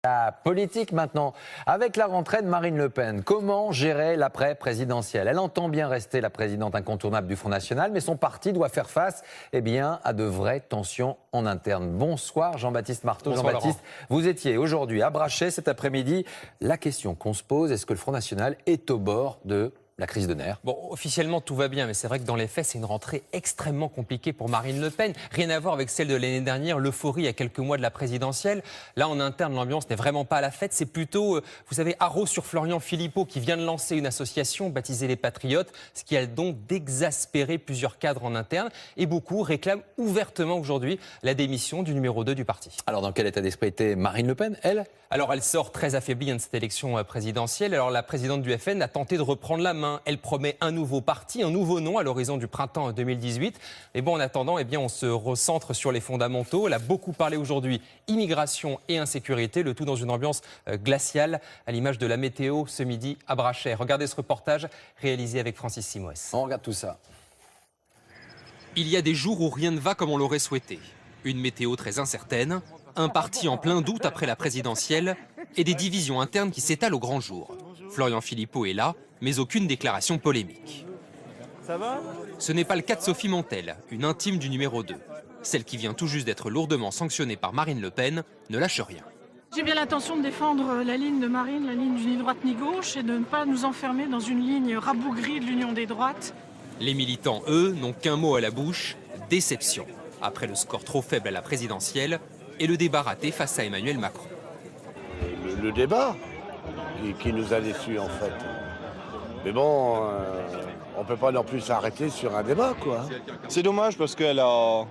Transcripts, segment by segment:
La politique maintenant, avec la rentrée de Marine Le Pen, comment gérer l'après-présidentielle? Elle entend bien rester la présidente incontournable du Front National, mais son parti doit faire face à de vraies tensions en interne. Bonsoir Jean-Baptiste Marteau. Jean-Baptiste, vous étiez aujourd'hui à Brachet cet après-midi. La question qu'on se pose, est-ce que le Front National est au bord de la crise de nerfs? Bon, officiellement, tout va bien, mais c'est vrai que dans les faits, c'est une rentrée extrêmement compliquée pour Marine Le Pen. Rien à voir avec celle de l'année dernière, l'euphorie à quelques mois de la présidentielle. Là, en interne, l'ambiance n'est vraiment pas à la fête. C'est plutôt, vous savez, haro sur Florian Philippot qui vient de lancer une association baptisée les Patriotes, ce qui a donc d'exaspérer plusieurs cadres en interne. Et beaucoup réclament ouvertement aujourd'hui la démission du numéro 2 du parti. Alors, dans quel état d'esprit était Marine Le Pen, elle? Alors, elle sort très affaiblie de cette élection présidentielle. Alors, la présidente du FN a tenté de reprendre la main. Elle promet un nouveau parti, un nouveau nom à l'horizon du printemps 2018. Mais bon, en attendant, on se recentre sur les fondamentaux. Elle a beaucoup parlé aujourd'hui immigration et insécurité, le tout dans une ambiance glaciale, à l'image de la météo ce midi à Brachet. Regardez ce reportage réalisé avec Francis Simoes. On regarde tout ça. Il y a des jours où rien ne va comme on l'aurait souhaité. Une météo très incertaine, un parti en plein doute après la présidentielle et des divisions internes qui s'étalent au grand jour. Florian Philippot est là, mais aucune déclaration polémique. Ça va ? Ce n'est pas le cas de Sophie Montel, une intime du numéro 2. Celle qui vient tout juste d'être lourdement sanctionnée par Marine Le Pen ne lâche rien. J'ai bien l'intention de défendre la ligne de Marine, la ligne ni droite ni gauche, et de ne pas nous enfermer dans une ligne rabougrie de l'union des droites. Les militants, eux, n'ont qu'un mot à la bouche, déception. Après le score trop faible à la présidentielle et le débat raté face à Emmanuel Macron. Le débat qui nous a déçus en fait. Mais bon, on ne peut pas non plus s'arrêter sur un débat quoi. C'est dommage parce qu'elle a,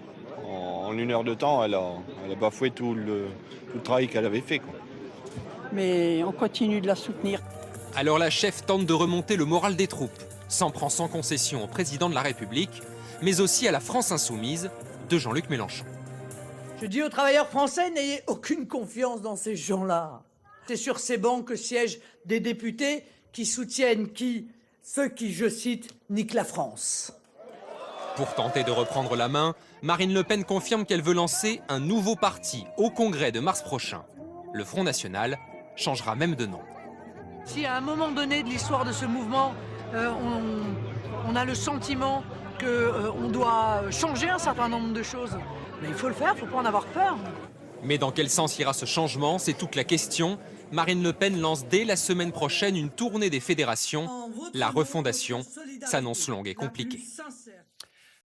en une heure de temps, elle a bafoué tout le travail qu'elle avait fait, quoi. Mais on continue de la soutenir. Alors la chef tente de remonter le moral des troupes, s'en prend sans concession au président de la République, mais aussi à la France insoumise de Jean-Luc Mélenchon. Je dis aux travailleurs français, n'ayez aucune confiance dans ces gens-là. C'est sur ces bancs que siègent des députés qui soutiennent ceux qui, je cite, niquent la France. Pour tenter de reprendre la main, Marine Le Pen confirme qu'elle veut lancer un nouveau parti au congrès de mars prochain. Le Front National changera même de nom. Si à un moment donné de l'histoire de ce mouvement, on a le sentiment qu'on doit changer un certain nombre de choses, mais il faut le faire, il ne faut pas en avoir peur. Mais dans quel sens ira ce changement? C'est toute la question. Marine Le Pen lance dès la semaine prochaine une tournée des fédérations. La refondation s'annonce longue et compliquée.